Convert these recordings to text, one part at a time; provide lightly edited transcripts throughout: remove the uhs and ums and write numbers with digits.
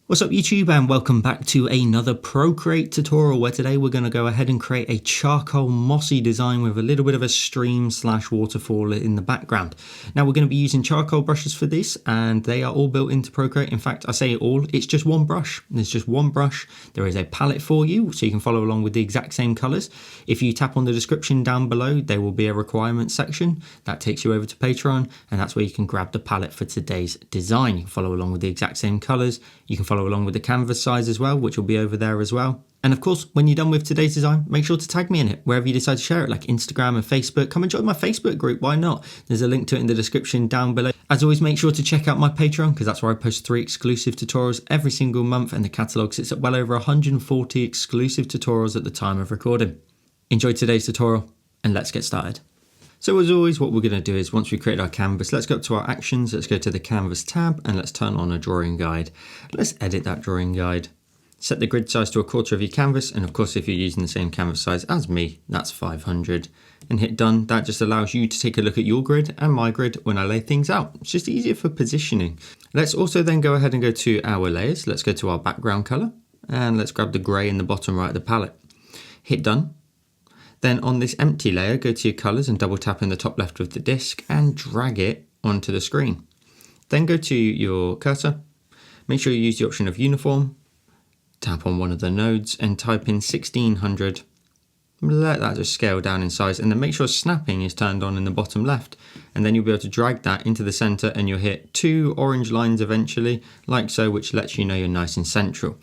What's up YouTube, and welcome back to another Procreate tutorial where today we're going to go ahead and create a charcoal mossy design with a little bit of a stream / waterfall in the background. Now we're going to be using charcoal brushes for this, and they are all built into Procreate. In fact, I say all, it's just one brush. There's just one brush. There is a palette for you so you can follow along with the exact same colors. If you tap on the description down below, there will be a requirements section that takes you over to Patreon, and that's where you can grab the palette for today's design. You can follow along with the exact same colors. You can follow along with the canvas size as well, which will be over there as well. And of course, when you're done with today's design, make sure to tag me in it wherever you decide to share it, like Instagram and Facebook. Come and join my Facebook group, why not? There's a link to it in the description down below. As always, make sure to check out my Patreon, because that's where I post 3 exclusive tutorials every single month, and the catalogue sits at well over 140 exclusive tutorials at the time of recording. Enjoy today's tutorial, and let's get started. So as always, what we're going to do is once we create our canvas, let's go up to our actions, let's go to the canvas tab, and let's turn on a drawing guide. Let's edit that drawing guide. Set the grid size to 1/4 of your canvas, and of course if you're using the same canvas size as me, that's 500. And hit done. That just allows you to take a look at your grid and my grid when I lay things out. It's just easier for positioning. Let's also then go ahead and go to our layers. Let's go to our background color, and let's grab the gray in the bottom right of the palette. Hit done. Then on this empty layer, go to your colors and double tap in the top left of the disk and drag it onto the screen. Then go to your cursor, make sure you use the option of uniform, tap on one of the nodes and type in 1600. Let that just scale down in size, and then make sure snapping is turned on in the bottom left, and then you'll be able to drag that into the center and you'll hit 2 orange lines eventually, like so, which lets you know you're nice and central.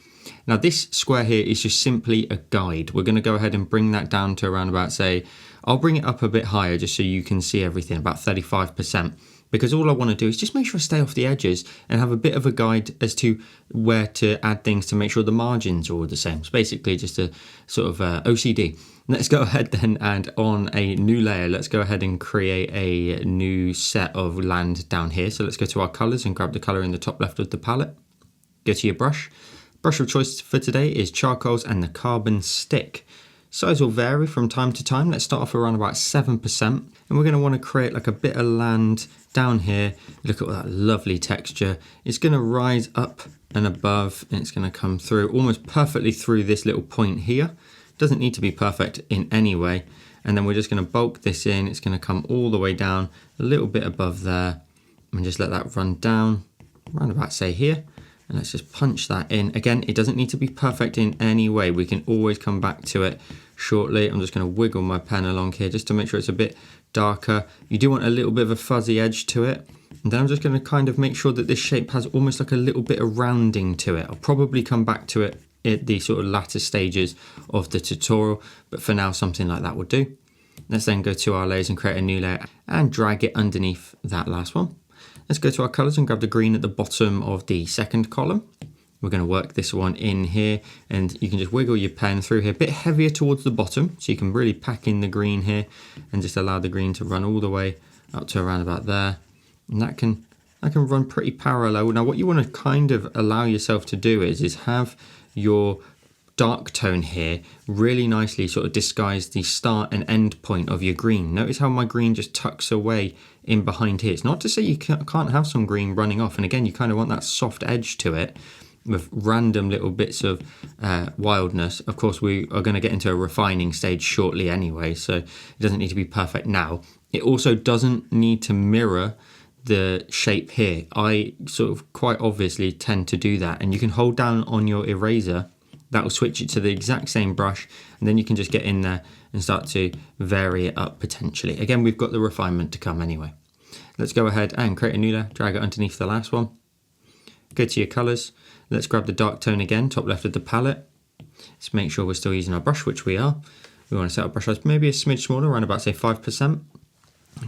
Now this square here is just simply a guide. We're going to go ahead and bring that down to around about, say, I'll bring it up a bit higher just so you can see everything, about 35%. Because all I want to do is just make sure I stay off the edges and have a bit of a guide as to where to add things to make sure the margins are all the same. It's basically just a sort of OCD. Let's go ahead then, and on a new layer, let's go ahead and create a new set of land down here. So let's go to our colors and grab the color in the top left of the palette. Go to your brush. Brush of choice for today is charcoals and the carbon stick. Size will vary from time to time. Let's start off around about 7%, and we're going to want to create like a bit of land down here. Look at that lovely texture. It's going to rise up and above, and it's going to come through almost perfectly through this little point here. Doesn't need to be perfect in any way. And then we're just going to bulk this in. It's going to come all the way down a little bit above there, and just let that run down around about, say, here. And let's just punch that in. Again, it doesn't need to be perfect in any way. We can always come back to it shortly. I'm just going to wiggle my pen along here just to make sure it's a bit darker. You do want a little bit of a fuzzy edge to it. And then I'm just going to kind of make sure that this shape has almost like a little bit of rounding to it. I'll probably come back to it at the sort of latter stages of the tutorial, but for now something like that will do. Let's then go to our layers and create a new layer and drag it underneath that last one. Let's go to our colors and grab the green at the bottom of the second column. We're going to work this one in here, and you can just wiggle your pen through here, a bit heavier towards the bottom, so you can really pack in the green here and just allow the green to run all the way up to around about there. And that can run pretty parallel. Now what you want to kind of allow yourself to do is have your dark tone here really nicely sort of disguise the start and end point of your green. Notice how my green just tucks away in behind here. It's not to say you can't have some green running off, and again you kind of want that soft edge to it with random little bits of wildness. Of course we are going to get into a refining stage shortly anyway, so it doesn't need to be perfect now. It also doesn't need to mirror the shape here. I sort of quite obviously tend to do that, and you can hold down on your eraser. That will switch it to the exact same brush, and then you can just get in there and start to vary it up potentially. Again, we've got the refinement to come anyway. Let's go ahead and create a new layer, drag it underneath the last one. Go to your colors. Let's grab the dark tone again, top left of the palette. Let's make sure we're still using our brush, which we are. We want to set our brush size maybe a smidge smaller, around about say 5%.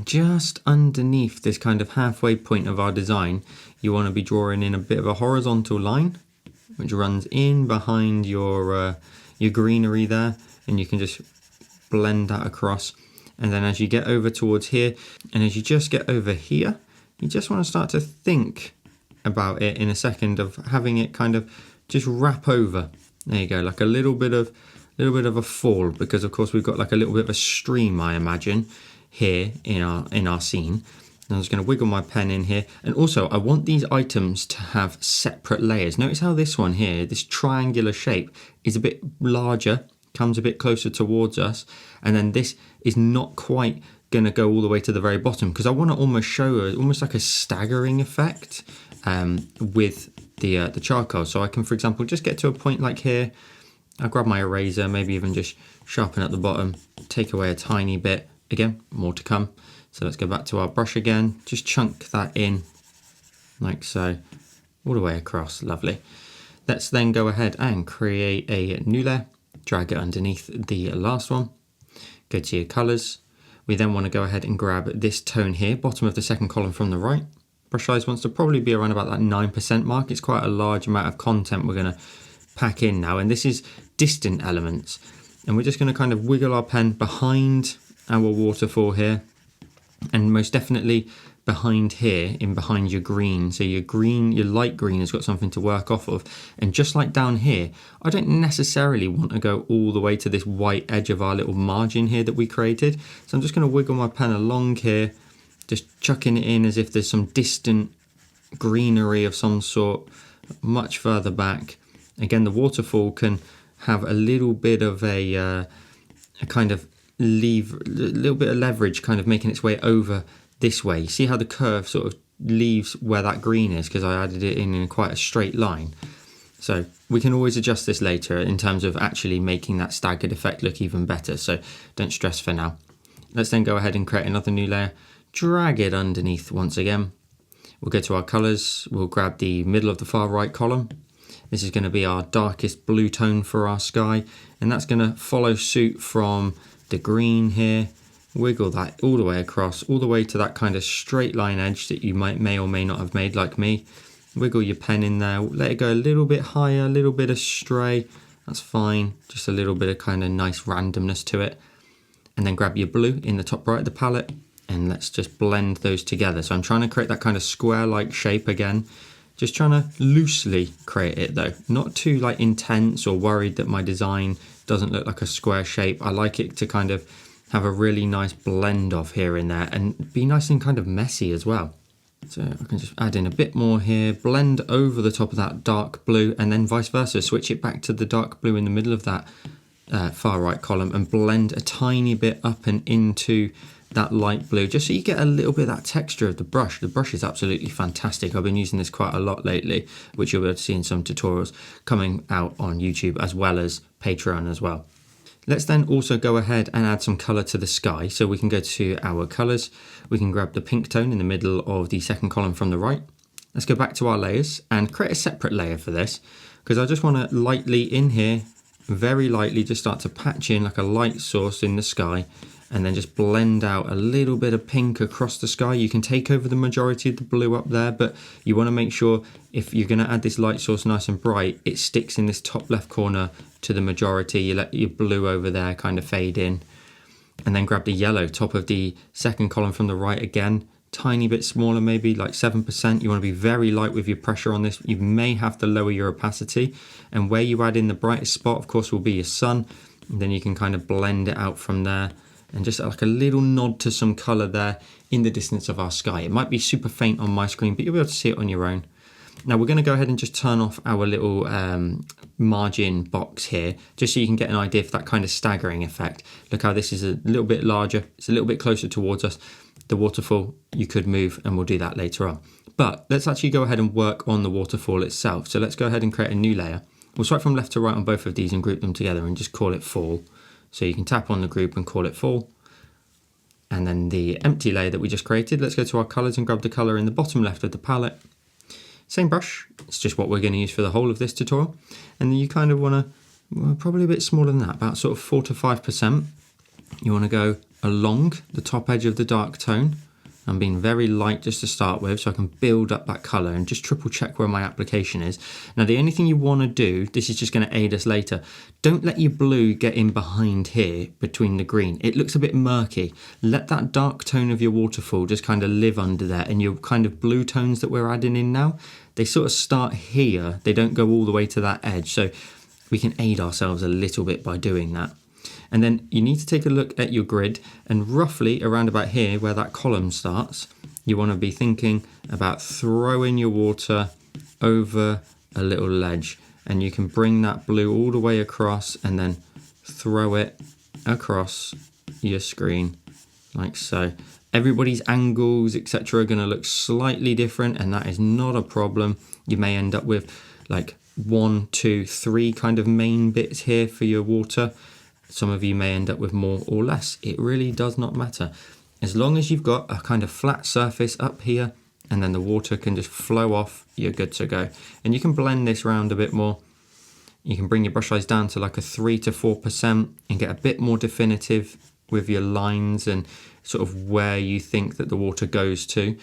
Just underneath this kind of halfway point of our design, you want to be drawing in a bit of a horizontal line, which runs in behind your greenery there, and you can just blend that across. And then as you get over towards here, and as you just get over here, you just want to start to think about it in a second of having it kind of just wrap over. There you go, like a little bit of a fall, because of course we've got like a little bit of a stream, I imagine, here in our scene. I'm just going to wiggle my pen in here. And also I want these items to have separate layers. Notice how this one here, this triangular shape, is a bit larger, comes a bit closer towards us. And then this is not quite going to go all the way to the very bottom, because I want to almost show almost like a staggering effect with the charcoal. So I can, for example, just get to a point like here. I'll grab my eraser, maybe even just sharpen at the bottom, take away a tiny bit. Again, more to come. So let's go back to our brush again, just chunk that in like so, all the way across. Lovely. Let's then go ahead and create a new layer, drag it underneath the last one, go to your colors. We then want to go ahead and grab this tone here, bottom of the second column from the right. Brush size wants to probably be around about that 9% mark. It's quite a large amount of content we're going to pack in now, and this is distant elements. And we're just going to kind of wiggle our pen behind our waterfall here, and most definitely behind here, in behind your green. So your green, your light green has got something to work off of. And just like down here, I don't necessarily want to go all the way to this white edge of our little margin here that we created. So I'm just going to wiggle my pen along here, just chucking it in as if there's some distant greenery of some sort much further back. Again, the waterfall can have a little bit of a kind of little bit of leverage, kind of making its way over this way. You see how the curve sort of leaves where that green is, because I added it in quite a straight line. So we can always adjust this later in terms of actually making that staggered effect look even better. So don't stress for now. Let's then go ahead and create another new layer, drag it underneath once again. We'll go to our colors. We'll grab the middle of the far right column. This is going to be our darkest blue tone for our sky, and that's going to follow suit from the green here. Wiggle that all the way across, all the way to that kind of straight line edge that you may or may not have made like me. Wiggle your pen in there, let it go a little bit higher, a little bit astray. That's fine, just a little bit of kind of nice randomness to it. And then grab your blue in the top right of the palette, and let's just blend those together. So I'm trying to create that kind of square-like shape again. Just trying to loosely create it though, not too like intense or worried that my design doesn't look like a square shape. I like it to kind of have a really nice blend of here and there, and be nice and kind of messy as well. So I can just add in a bit more here, blend over the top of that dark blue, and then vice versa, switch it back to the dark blue in the middle of that far right column, and blend a tiny bit up and into that light blue, just so you get a little bit of that texture of the brush. The brush is absolutely fantastic. I've been using this quite a lot lately, which you'll be able to see in some tutorials coming out on YouTube as well as Patreon as well. Let's then also go ahead and add some color to the sky. So we can go to our colors. We can grab the pink tone in the middle of the second column from the right. Let's go back to our layers and create a separate layer for this, because I just want to lightly in here, very lightly, just start to patch in like a light source in the sky, and then just blend out a little bit of pink across the sky. You can take over the majority of the blue up there, but you want to make sure if you're going to add this light source nice and bright, it sticks in this top left corner to the majority. You let your blue over there kind of fade in, and then grab the yellow, top of the second column from the right again, tiny bit smaller, maybe like 7%. You want to be very light with your pressure on this. You may have to lower your opacity, and where you add in the brightest spot, of course, will be your sun, and then you can kind of blend it out from there. And just like a little nod to some color there in the distance of our sky. It might be super faint on my screen, but you'll be able to see it on your own. Now we're going to go ahead and just turn off our little margin box here, just so you can get an idea of that kind of staggering effect. Look how this is a little bit larger. It's a little bit closer towards us. The waterfall, you could move, and we'll do that later on. But let's actually go ahead and work on the waterfall itself. So let's go ahead and create a new layer. We'll swipe from left to right on both of these and group them together and just call it fall. So you can tap on the group and call it fall. And then the empty layer that we just created, let's go to our colors and grab the color in the bottom left of the palette. Same brush, it's just what we're going to use for the whole of this tutorial. And then you kind of want to, well, probably a bit smaller than that, about sort of 4 to 5%. You want to go along the top edge of the dark tone. I'm being very light just to start with, so I can build up that color and just triple check where my application is. Now the only thing you want to do, this is just going to aid us later, don't let your blue get in behind here between the green. It looks a bit murky. Let that dark tone of your waterfall just kind of live under there, and your kind of blue tones that we're adding in now, they sort of start here. They don't go all the way to that edge, so we can aid ourselves a little bit by doing that. And then you need to take a look at your grid, and roughly around about here where that column starts, you want to be thinking about throwing your water over a little ledge, and you can bring that blue all the way across and then throw it across your screen like so. Everybody's angles, etc., are going to look slightly different, and that is not a problem. You may end up with like 1, 2, 3 kind of main bits here for your water. Some of you may end up with more or less. It really does not matter. As long as you've got a kind of flat surface up here and then the water can just flow off, you're good to go. And you can blend this round a bit more. You can bring your brush size down to like a 3 to 4% and get a bit more definitive with your lines and sort of where you think that the water goes to.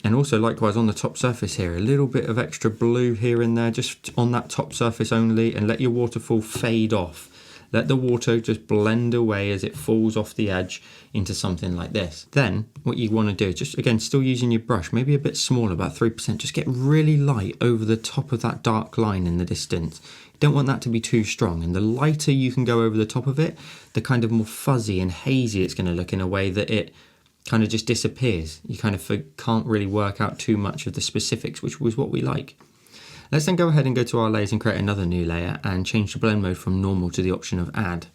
And also likewise on the top surface here, a little bit of extra blue here and there, just on that top surface only, and let your waterfall fade off. Let the water just blend away as it falls off the edge into something like this. Then what you want to do is just, again, still using your brush, maybe a bit smaller, about 3%, just get really light over the top of that dark line in the distance. You don't want that to be too strong. And the lighter you can go over the top of it, the kind of more fuzzy and hazy it's going to look, in a way that it kind of just disappears. You kind of can't really work out too much of the specifics, which was what we like. Let's then go ahead and go to our layers and create another new layer and change the blend mode from normal to the option of add.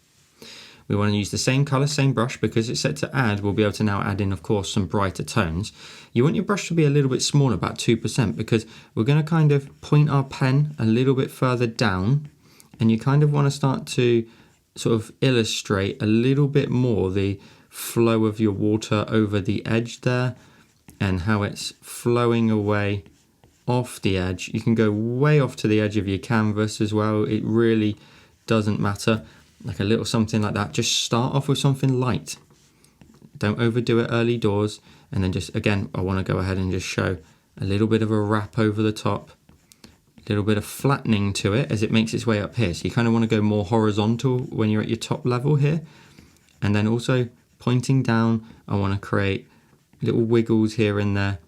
We want to use the same color, same brush, because it's set to add. We'll be able to now add in, of course, some brighter tones. You want your brush to be a little bit smaller, about 2%, because we're going to kind of point our pen a little bit further down, and you kind of want to start to sort of illustrate a little bit more the flow of your water over the edge there and how it's flowing away off the edge. You can go way off to the edge of your canvas as well. It really doesn't matter. Like a little something like that. Just start off with something light. Don't overdo it early doors. And then just, again, I want to go ahead and just show a little bit of a wrap over the top. A little bit of flattening to it as it makes its way up here. So you kind of want to go more horizontal when you're at your top level here. And then also pointing down, I want to create little wiggles here and there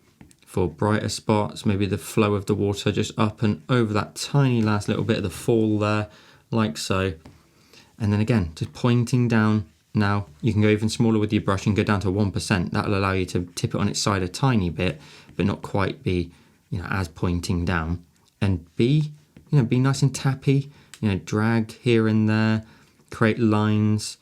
for brighter spots, maybe the flow of the water just up and over that tiny last little bit of the fall there, like so. And then again, just pointing down. Now you can go even smaller with your brush and go down to 1%. That'll allow you to tip it on its side a tiny bit, but not quite be, as pointing down. And be nice and tappy, drag here and there, create lines,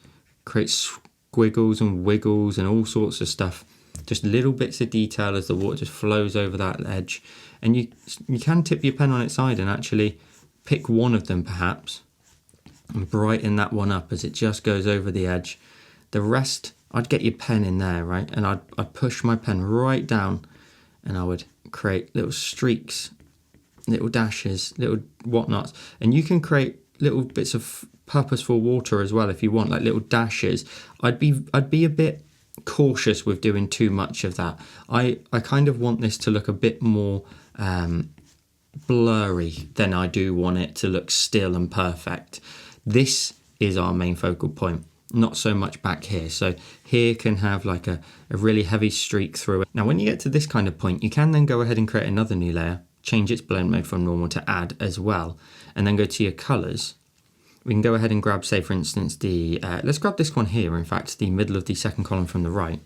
create squiggles and wiggles and all sorts of stuff. Just little bits of detail as the water just flows over that edge. And you can tip your pen on its side and actually pick one of them perhaps and brighten that one up as it just goes over the edge. The rest, I'd get your pen in there, right? And I'd push my pen right down and I would create little streaks, little dashes, little whatnots. And you can create little bits of purposeful water as well if you want, like little dashes. I'd be a bit cautious with doing too much of that. I kind of want this to look a bit more blurry than I do want it to look still and perfect. This is our main focal point, not so much back here. So here can have like a really heavy streak through it. Now when you get to this kind of point, you can then go ahead and create another new layer, change its blend mode from normal to add as well, and then go to your colors. We can go ahead and grab, say for instance, let's grab this one here, in fact, the middle of the second column from the right.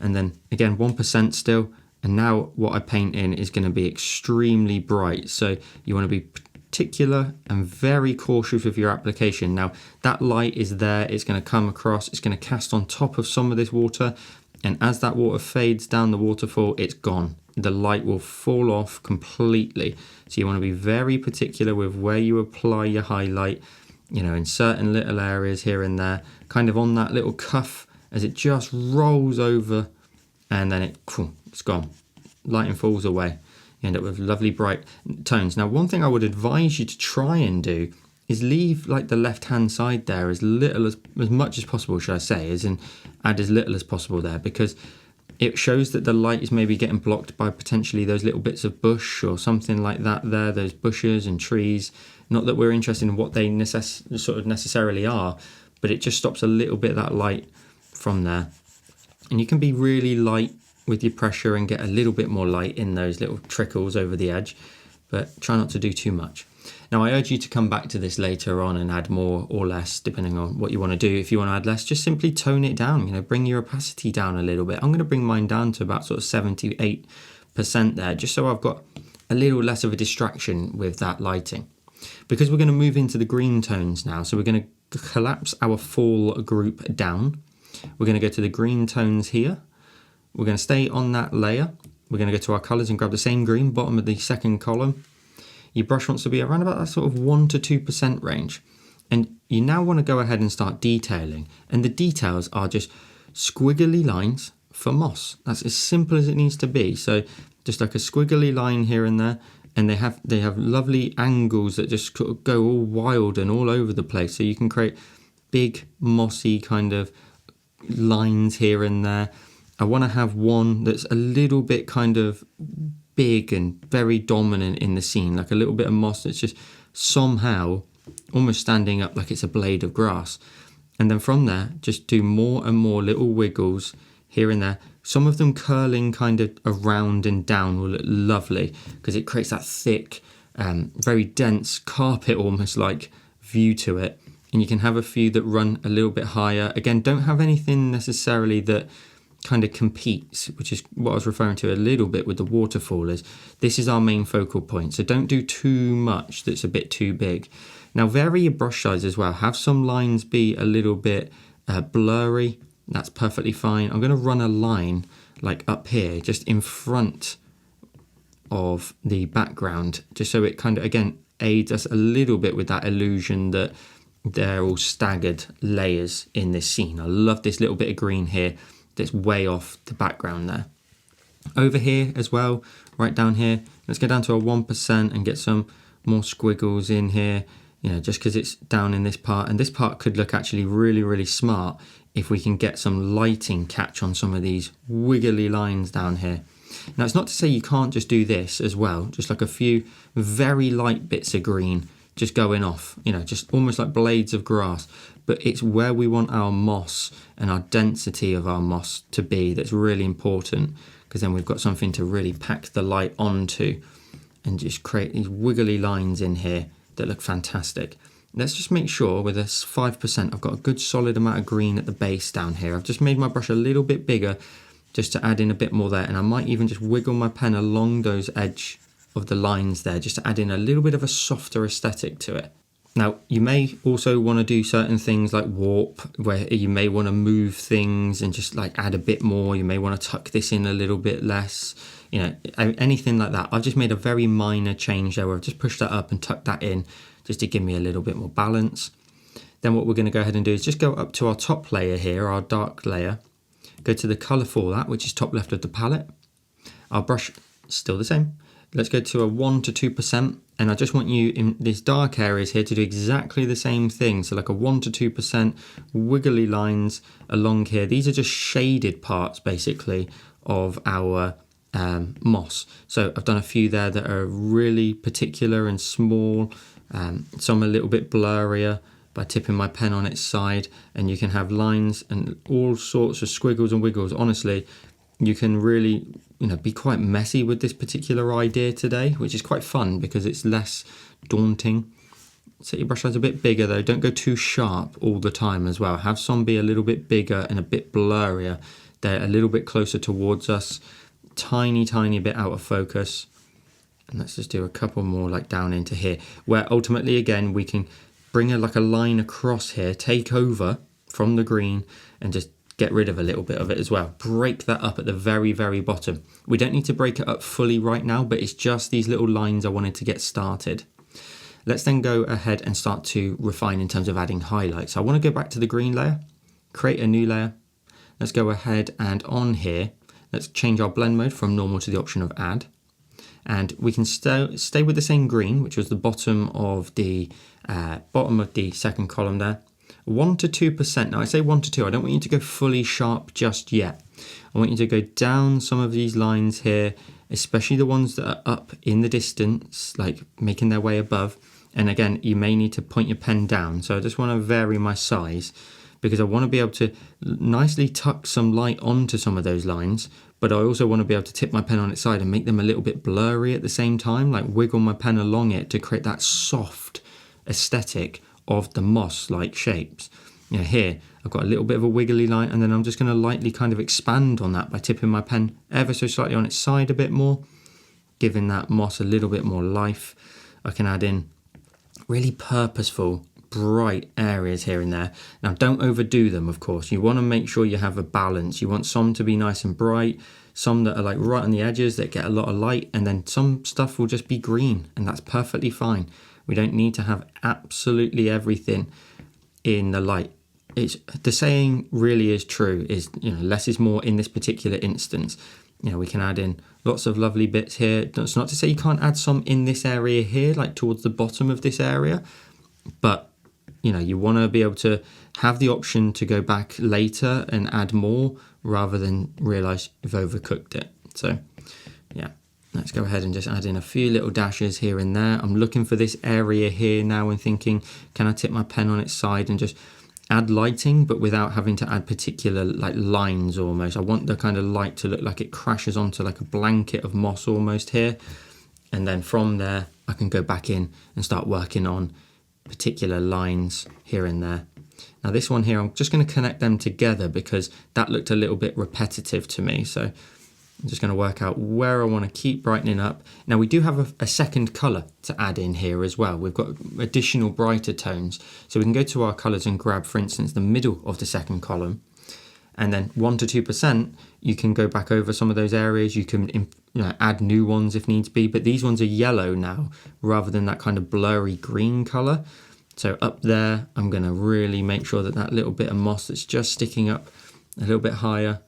And then again, 1% still. And now what I paint in is going to be extremely bright. So you want to be particular and very cautious with your application. Now that light is there, it's going to come across, it's going to cast on top of some of this water. And as that water fades down the waterfall, it's gone. The light will fall off completely. So you want to be very particular with where you apply your highlight, in certain little areas here and there, kind of on that little cuff as it just rolls over, and then it's gone. Lighting falls away. You end up with lovely bright tones. Now, one thing I would advise you to try and do is leave like the left-hand side there as much as possible, should I say, as in add as little as possible there, because it shows that the light is maybe getting blocked by potentially those little bits of bush or something like that there, those bushes and trees. Not that we're interested in what they necessarily are, but it just stops a little bit of that light from there. And you can be really light with your pressure and get a little bit more light in those little trickles over the edge, but try not to do too much. Now I urge you to come back to this later on and add more or less depending on what you want to do. If you want to add less, just simply tone it down, bring your opacity down a little bit. I'm going to bring mine down to about sort of 78% there, just so I've got a little less of a distraction with that lighting. Because we're going to move into the green tones now, so we're going to collapse our fall group down. We're going to go to the green tones here. We're going to stay on that layer. We're going to go to our colors and grab the same green, bottom of the second column. Your brush wants to be around about that sort of 1 to 2% range. And you now want to go ahead and start detailing. And the details are just squiggly lines for moss. That's as simple as it needs to be. So just like a squiggly line here and there. And they have lovely angles that just go all wild and all over the place. So you can create big mossy kind of lines here and there. I want to have one that's a little bit kind of big and very dominant in the scene, like a little bit of moss that's just somehow almost standing up like it's a blade of grass. And then from there, just do more and more little wiggles here and there. Some of them curling kind of around and down will look lovely because it creates that thick, very dense carpet almost like view to it. And you can have a few that run a little bit higher. Again, don't have anything necessarily that kind of competes, which is what I was referring to a little bit with the waterfall. Is this is our main focal point, so don't do too much that's a bit too big. Now vary your brush size as well. Have some lines be a little bit blurry. That's perfectly fine. I'm going to run a line like up here just in front of the background, just so it kind of again aids us a little bit with that illusion that they're all staggered layers in this scene. I love this little bit of green here that's way off the background there. Over here as well, right down here, let's go down to a 1% and get some more squiggles in here, just because it's down in this part. And this part could look actually really, really smart if we can get some lighting catch on some of these wiggly lines down here. Now, it's not to say you can't just do this as well, just like a few very light bits of green just going off, just almost like blades of grass. But it's where we want our moss and our density of our moss to be that's really important, because then we've got something to really pack the light onto and just create these wiggly lines in here that look fantastic. Let's just make sure with this 5%, I've got a good solid amount of green at the base down here. I've just made my brush a little bit bigger just to add in a bit more there. And I might even just wiggle my pen along those edge of the lines there, just to add in a little bit of a softer aesthetic to it. Now, you may also want to do certain things like warp, where you may want to move things and just like add a bit more. You may want to tuck this in a little bit less, anything like that. I've just made a very minor change there where I've just pushed that up and tucked that in just to give me a little bit more balance. Then what we're going to go ahead and do is just go up to our top layer here, our dark layer, go to the color for that, which is top left of the palette. Our brush, still the same. Let's go to a 1 to 2%, and I just want you in these dark areas here to do exactly the same thing. So like a 1 to 2% wiggly lines along here. These are just shaded parts basically of our moss. So I've done a few there that are really particular and small, some a little bit blurrier by tipping my pen on its side, and you can have lines and all sorts of squiggles and wiggles. Honestly, you can really be quite messy with this particular idea today, which is quite fun because it's less daunting. Set your brush size a bit bigger though. Don't go too sharp all the time as well. Have some be a little bit bigger and a bit blurrier. They're a little bit closer towards us. Tiny bit out of focus. And let's just do a couple more like down into here, where ultimately again we can bring a line across here, take over from the green and just get rid of a little bit of it as well. Break that up at the very, very bottom. We don't need to break it up fully right now, but it's just these little lines I wanted to get started. Let's then go ahead and start to refine in terms of adding highlights. I want to go back to the green layer, create a new layer. Let's go ahead and on here, let's change our blend mode from normal to the option of add. And we can stay with the same green, which was the bottom of the second column there. 1 to 2%. Now I say 1 to 2. I don't want you to go fully sharp just yet. I want you to go down some of these lines here, especially the ones that are up in the distance, like making their way above. And again, you may need to point your pen down. So I just want to vary my size because I want to be able to nicely tuck some light onto some of those lines, but I also want to be able to tip my pen on its side and make them a little bit blurry at the same time, like wiggle my pen along it to create that soft aesthetic of the moss-like shapes. You know, here I've got a little bit of a wiggly line, and then I'm just going to lightly kind of expand on that by tipping my pen ever so slightly on its side a bit more, giving that moss a little bit more life. I can add in really purposeful, bright areas here and there. Now, don't overdo them, of course. You want to make sure you have a balance. You want some to be nice and bright, some that are like right on the edges that get a lot of light, and then some stuff will just be green, and that's perfectly fine. We don't need to have absolutely everything in the light. It's the saying really is true, is, you know, less is more in this particular instance. You know, we can add in lots of lovely bits here. That's not to say you can't add some in this area here, like towards the bottom of this area, but you know, you want to be able to have the option to go back later and add more rather than realize you've overcooked it. So yeah, let's go ahead and just add in a few little dashes here and there. I'm looking for this area here now and thinking, can I tip my pen on its side and just add lighting, but without having to add particular like lines almost. I want the kind of light to look like it crashes onto like a blanket of moss almost here. And then from there, I can go back in and start working on particular lines here and there. Now this one here, I'm just going to connect them together because that looked a little bit repetitive to me. So I'm just going to work out where I want to keep brightening up. Now we do have a second colour to add in here as well. We've got additional brighter tones. So we can go to our colours and grab, for instance, the middle of the second column. And then 1 to 2%, you can go back over some of those areas. You can add new ones if needs be. But these ones are yellow now rather than that kind of blurry green colour. So up there, I'm going to really make sure that that little bit of moss that's just sticking up a little bit higher,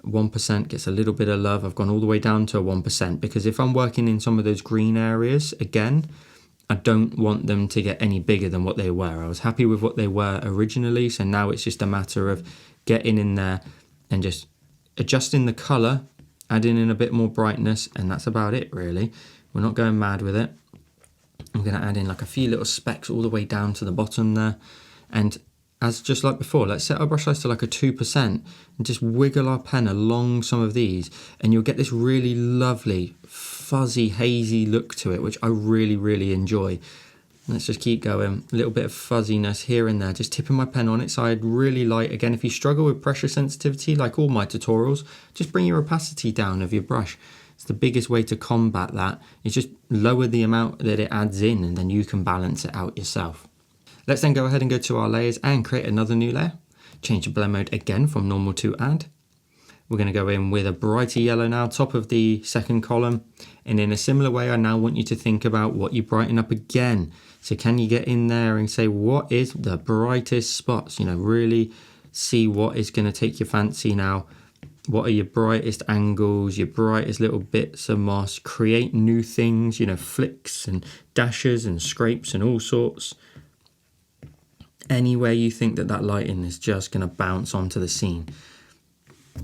1% gets a little bit of love. I've gone all the way down to 1% because if I'm working in some of those green areas, again, I don't want them to get any bigger than what they were. I was happy with what they were originally, so now it's just a matter of getting in there and just adjusting the colour, adding in a bit more brightness, and that's about it really. We're not going mad with it. I'm going to add in like a few little specks all the way down to the bottom there, and as just like before, let's set our brush size to like a 2% and just wiggle our pen along some of these, and you'll get this really lovely fuzzy hazy look to it, which I really enjoy. Let's just keep going. A little bit of fuzziness here and there, just tipping my pen on its side really light. Again, if you struggle with pressure sensitivity like all my tutorials, just bring your opacity down of your brush. It's the biggest way to combat that. Is just lower the amount that it adds in, and then you can balance it out yourself. Let's then go ahead and go to our layers and create another new layer. Change the blend mode again from normal to add. We're going to go in with a brighter yellow now, top of the second column. And in a similar way, I now want you to think about what you brighten up again. So can you get in there and say, what is the brightest spots? You know, really see what is going to take your fancy now. What are your brightest angles, your brightest little bits of moss? Create new things, you know, flicks and dashes and scrapes and all sorts. Anywhere you think that lighting is just going to bounce onto the scene.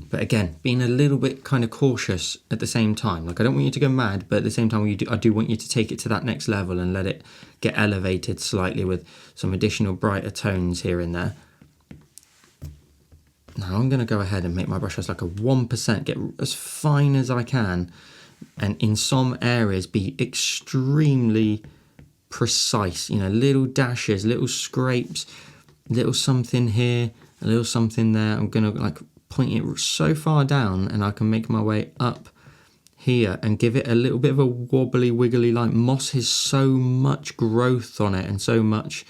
But again, being a little bit kind of cautious at the same time. Like, I don't want you to go mad, but at the same time, I do want you to take it to that next level and let it get elevated slightly with some additional brighter tones here and there. Now I'm going to go ahead and make my brush size like a 1%, get as fine as I can, and in some areas be extremely precise, you know, little dashes, little scrapes, little something here, a little something there. I'm going to like point it so far down, and I can make my way up here and give it a little bit of a wobbly, wiggly line. Moss has so much growth on it and so much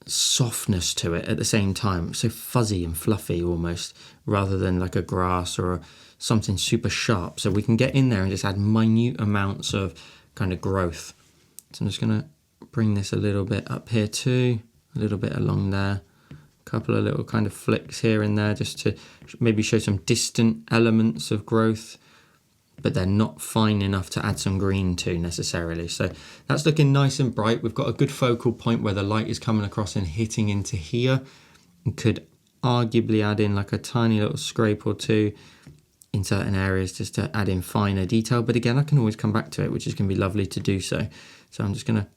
softness to it at the same time. So fuzzy and fluffy almost, rather than like a grass or something super sharp. So we can get in there and just add minute amounts of kind of growth. So I'm just going to bring this a little bit up here too, a little bit along there, a couple of little kind of flicks here and there just to maybe show some distant elements of growth, but they're not fine enough to add some green to necessarily. So that's looking nice and bright. We've got a good focal point where the light is coming across and hitting into here. We could arguably add in like a tiny little scrape or two in certain areas just to add in finer detail. But again, I can always come back to it, which is going to be lovely to do so. So I'm just going to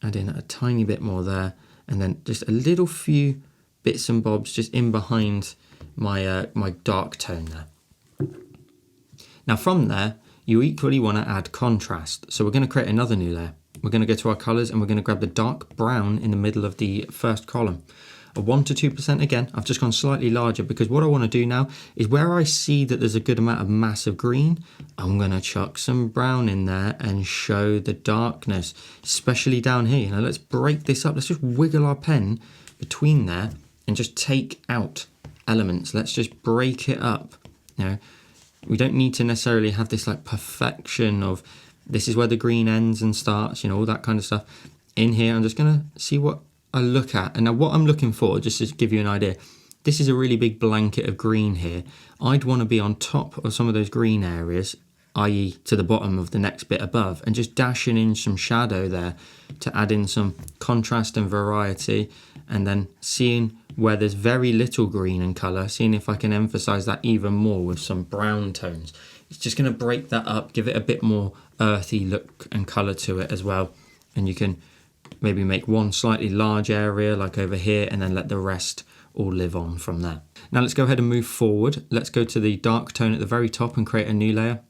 add in a tiny bit more there, and then just a little few bits and bobs just in behind my my dark tone there. Now from there, you equally want to add contrast. So we're going to create another new layer. We're going to go to our colors and we're going to grab the dark brown in the middle of the first column. A 1 to 2% again. I've just gone slightly larger because what I want to do now is where I see that there's a good amount of mass of green, I'm going to chuck some brown in there and show the darkness, especially down here. You know, let's break this up. Let's just wiggle our pen between there and just take out elements. Let's just break it up. You know, we don't need to necessarily have this like perfection of this is where the green ends and starts, you know, all that kind of stuff. In here, I'm just going to see what I look at. And now what I'm looking for, just to give you an idea, this is a really big blanket of green here. I'd want to be on top of some of those green areas, i.e. to the bottom of the next bit above, and just dashing in some shadow there to add in some contrast and variety, and then seeing where there's very little green in colour, seeing if I can emphasise that even more with some brown tones. It's just going to break that up, give it a bit more earthy look and colour to it as well. And you can maybe make one slightly large area like over here and then let the rest all live on from there. Now let's go ahead and move forward. Let's go to the dark tone at the very top and create a new layer.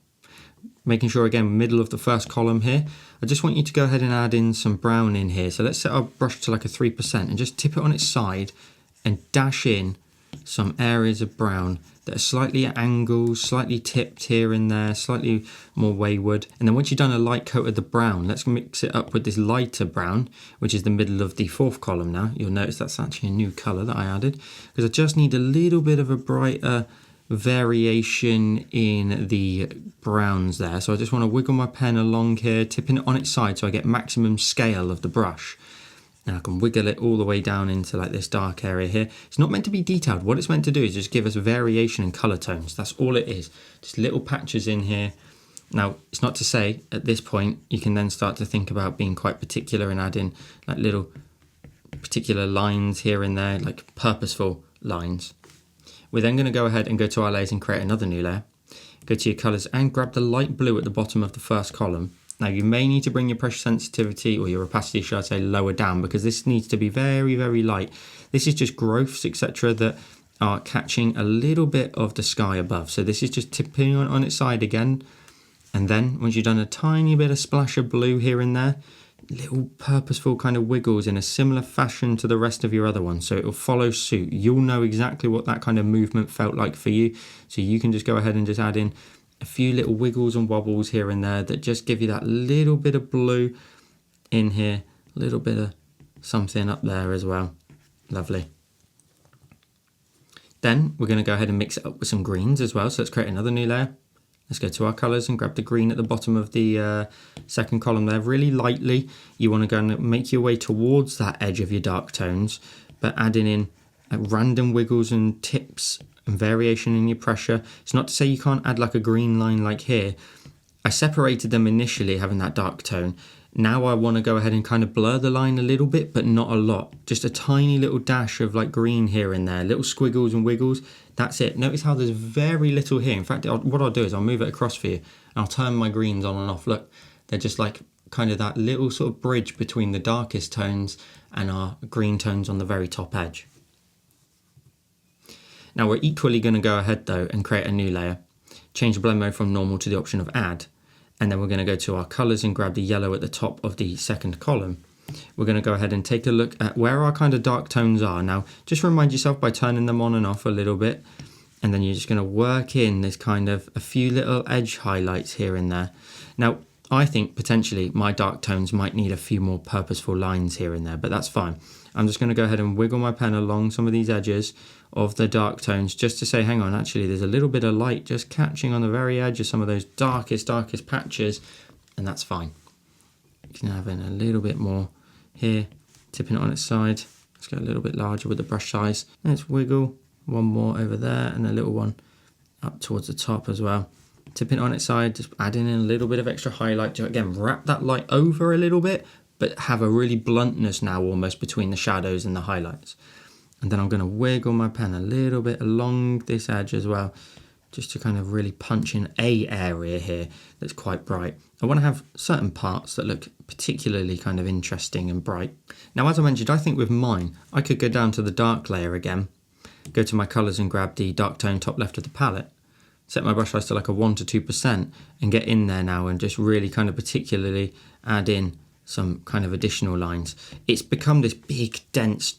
Making sure again, middle of the first column here, I just want you to go ahead and add in some brown in here. So let's set our brush to like a 3% and just tip it on its side and dash in some areas of brown that are slightly at angles, slightly tipped here and there, slightly more wayward. And then once you've done a light coat of the brown, let's mix it up with this lighter brown, which is the middle of the fourth column now. You'll notice that's actually a new colour that I added, because I just need a little bit of a brighter variation in the browns there. So I just want to wiggle my pen along here, tipping it on its side so I get maximum scale of the brush. And I can wiggle it all the way down into like this dark area here. It's not meant to be detailed. What it's meant to do is just give us variation in colour tones. That's all it is. Just little patches in here. Now, it's not to say at this point you can then start to think about being quite particular and adding like little particular lines here and there, like purposeful lines. We're then going to go ahead and go to our layers and create another new layer. Go to your colours and grab the light blue at the bottom of the first column. Now you may need to bring your pressure sensitivity, or your opacity should I say, lower down, because this needs to be very, very light. This is just growths, etc. that are catching a little bit of the sky above. So this is just tipping on its side again. And then once you've done a tiny bit of splash of blue here and there, little purposeful kind of wiggles in a similar fashion to the rest of your other ones. So it will follow suit. You'll know exactly what that kind of movement felt like for you. So you can just go ahead and just add in a few little wiggles and wobbles here and there that just give you that little bit of blue in here, a little bit of something up there as well. Lovely. Then we're going to go ahead and mix it up with some greens as well. So let's create another new layer. Let's go to our colours and grab the green at the bottom of the second column there. Really lightly, you want to go and make your way towards that edge of your dark tones, but adding in random wiggles and tips and variation in your pressure. It's not to say you can't add like a green line like here. I separated them initially having that dark tone. Now I want to go ahead and kind of blur the line a little bit, but not a lot. Just a tiny little dash of like green here and there, little squiggles and wiggles. That's it. Notice how there's very little here. In fact, what I'll do is I'll move it across for you and I'll turn my greens on and off. Look, they're just like kind of that little sort of bridge between the darkest tones and our green tones on the very top edge. Now we're equally going to go ahead though and create a new layer. Change the blend mode from normal to the option of add. And then we're going to go to our colours and grab the yellow at the top of the second column. We're going to go ahead and take a look at where our kind of dark tones are. Now, just remind yourself by turning them on and off a little bit. And then you're just going to work in this kind of a few little edge highlights here and there. Now, I think potentially my dark tones might need a few more purposeful lines here and there, but that's fine. I'm just going to go ahead and wiggle my pen along some of these edges of the dark tones just to say, hang on, actually there's a little bit of light just catching on the very edge of some of those darkest patches, and that's fine. You can have in a little bit more here, tipping it on its side. Let's go a little bit larger with the brush size. Let's wiggle one more over there and a little one up towards the top as well. Tipping it on its side, just adding in a little bit of extra highlight to, again, wrap that light over a little bit, but have a really bluntness now almost between the shadows and the highlights. And then I'm going to wiggle my pen a little bit along this edge as well, just to kind of really punch in a area here that's quite bright. I want to have certain parts that look particularly kind of interesting and bright. Now, as I mentioned, I think with mine, I could go down to the dark layer again, go to my colours and grab the dark tone top left of the palette, set my brush size to like a 1 to 2% and get in there now and just really kind of particularly add in some kind of additional lines. It's become this big, dense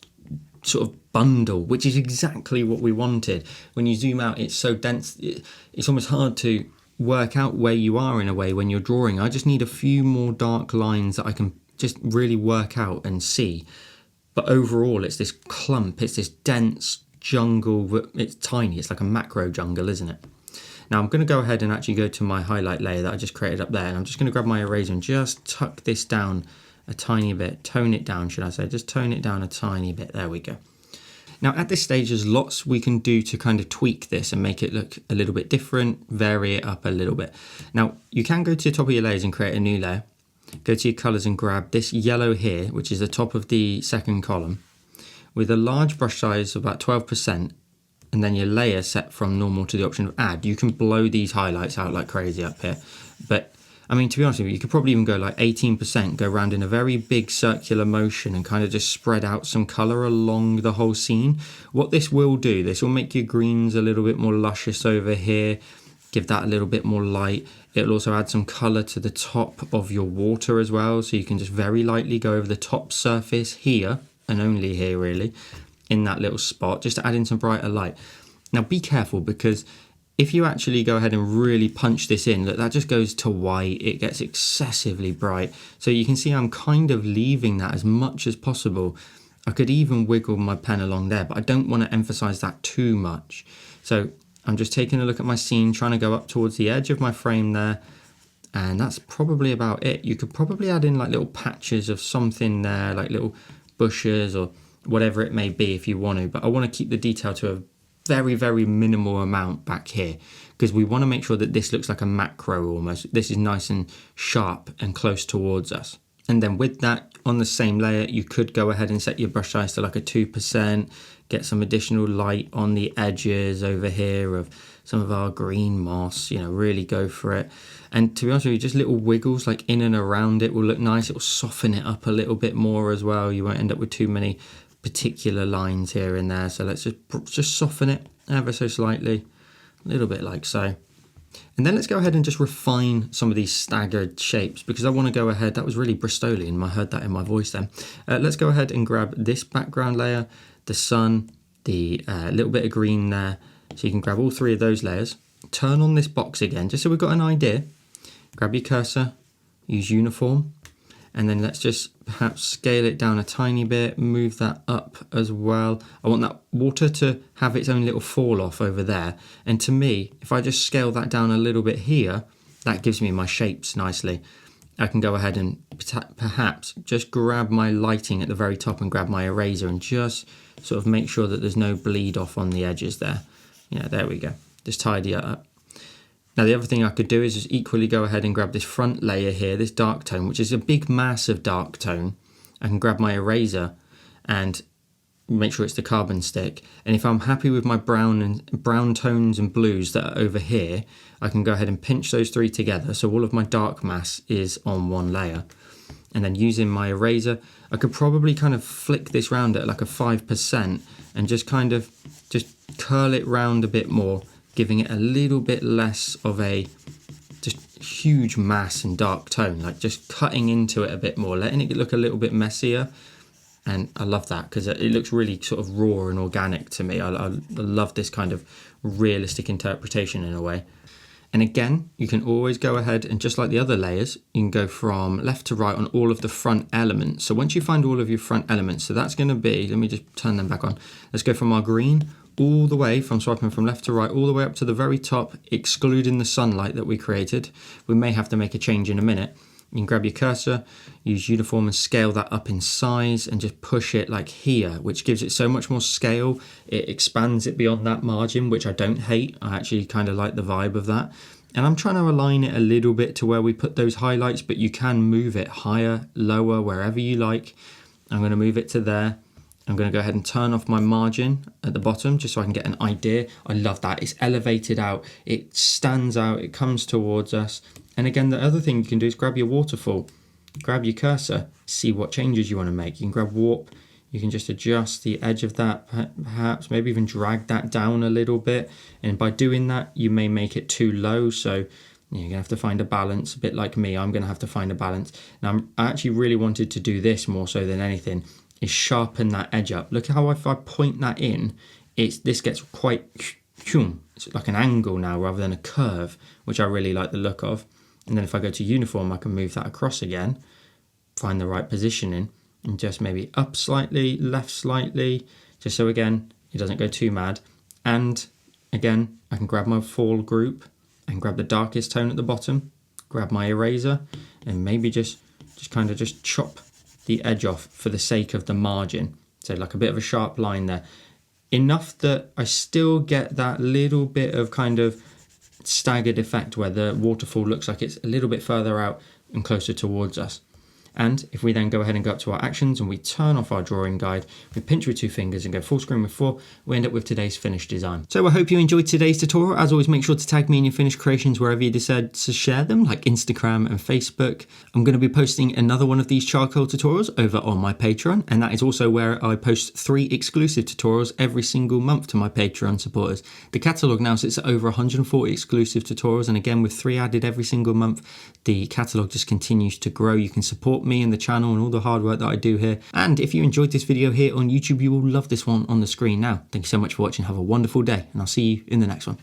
sort of bundle, which is exactly what we wanted. When you zoom out, it's so dense, it's almost hard to work out where you are in a way when you're drawing. I just need a few more dark lines that I can just really work out and see. But overall, it's this clump, it's this dense jungle. It's tiny, it's like a macro jungle, isn't it? Now I'm going to go ahead and actually go to my highlight layer that I just created up there, and I'm just going to grab my eraser and just tuck this down a tiny bit, tone it down, should I say, just tone it down a tiny bit. There we go. Now at this stage, there's lots we can do to kind of tweak this and make it look a little bit different, vary it up a little bit. Now you can go to the top of your layers and create a new layer. Go to your colors and grab this yellow here, which is the top of the second column, with a large brush size of about 12%, and then your layer set from normal to the option of add. You can blow these highlights out like crazy up here, but I mean, to be honest with you, you could probably even go like 18%, go around in a very big circular motion and kind of just spread out some color along the whole scene. What this will do, this will make your greens a little bit more luscious over here, give that a little bit more light. It'll also add some color to the top of your water as well, so you can just very lightly go over the top surface here, and only here really, in that little spot, just to add in some brighter light. Now be careful, because if you actually go ahead and really punch this in, look, that just goes to white, it gets excessively bright. So you can see I'm kind of leaving that as much as possible. I could even wiggle my pen along there, but I don't want to emphasize that too much. So I'm just taking a look at my scene, trying to go up towards the edge of my frame there, and that's probably about it. You could probably add in like little patches of something there, like little bushes or whatever it may be if you want to, but I want to keep the detail to a very, very minimal amount back here, because we want to make sure that this looks like a macro almost. This is nice and sharp and close towards us. And then with that, on the same layer, you could go ahead and set your brush size to like a 2%, get some additional light on the edges over here of some of our green moss, you know, really go for it. And to be honest with you, just little wiggles like in and around it will look nice. It will soften it up a little bit more as well. You won't end up with too many particular lines here and there. So let's just soften it ever so slightly, a little bit like so. And then let's go ahead and just refine some of these staggered shapes, because I want to go ahead, that was really Bristolian, I heard that in my voice then. Let's go ahead and grab this background layer, the sun, the little bit of green there. So you can grab all three of those layers, turn on this box again, just so we've got an idea. Grab your cursor, use uniform, and then let's just perhaps scale it down a tiny bit, move that up as well. I want that water to have its own little fall off over there. And to me, if I just scale that down a little bit here, that gives me my shapes nicely. I can go ahead and perhaps just grab my lighting at the very top and grab my eraser and just sort of make sure that there's no bleed off on the edges there. Yeah, there we go. Just tidy it up. Now the other thing I could do is just equally go ahead and grab this front layer here, this dark tone, which is a big mass of dark tone. I can grab my eraser and make sure it's the carbon stick. And if I'm happy with my brown tones and blues that are over here, I can go ahead and pinch those three together. So all of my dark mass is on one layer. And then using my eraser, I could probably kind of flick this round at like a 5% and just kind of just curl it round a bit more, giving it a little bit less of a just huge mass and dark tone, like just cutting into it a bit more, letting it look a little bit messier. And I love that because it looks really sort of raw and organic to me. I love this kind of realistic interpretation in a way. And again, you can always go ahead and just like the other layers, you can go from left to right on all of the front elements. So once you find all of your front elements, so that's going to be, let me just turn them back on. Let's go from our green all the way, from swiping from left to right, all the way up to the very top, excluding the sunlight that we created. We may have to make a change in a minute. You can grab your cursor, use uniform and scale that up in size and just push it like here, which gives it so much more scale. It expands it beyond that margin, which I don't hate. I actually kind of like the vibe of that. And I'm trying to align it a little bit to where we put those highlights, but you can move it higher, lower, wherever you like. I'm going to move it to there. I'm going to go ahead and turn off my margin at the bottom just so I can get an idea. I love that. It's elevated out. It stands out. It comes towards us. And again, the other thing you can do is grab your waterfall, grab your cursor, see what changes you want to make. You can grab warp, you can just adjust the edge of that, perhaps maybe even drag that down a little bit. And by doing that, you may make it too low. So you're gonna have to find a balance, a bit like me. I'm gonna have to find a balance. Now, I actually really wanted to do this more so than anything, is sharpen that edge up. Look how if I point that in, this gets quite, it's like an angle now rather than a curve, which I really like the look of. And then if I go to uniform, I can move that across again, find the right positioning, and just maybe up slightly, left slightly, just so again, it doesn't go too mad. And again, I can grab my fall group and grab the darkest tone at the bottom, grab my eraser, and maybe just kind of just chop the edge off for the sake of the margin. So like a bit of a sharp line there. Enough that I still get that little bit of kind of staggered effect where the waterfall looks like it's a little bit further out and closer towards us. And if we then go ahead and go up to our actions and we turn off our drawing guide, we pinch with 2 fingers and go full screen with 4, we end up with today's finished design. So I hope you enjoyed today's tutorial. As always, make sure to tag me in your finished creations wherever you decide to share them, like Instagram and Facebook. I'm going to be posting another one of these charcoal tutorials over on my Patreon, and that is also where I post 3 exclusive tutorials every single month to my Patreon supporters. The catalogue now sits at over 140 exclusive tutorials, and again, with 3 added every single month, the catalogue just continues to grow. You can support me and the channel and all the hard work that I do here. And if you enjoyed this video here on YouTube, you will love this one on the screen now. Thank you so much for watching. Have a wonderful day, and I'll see you in the next one.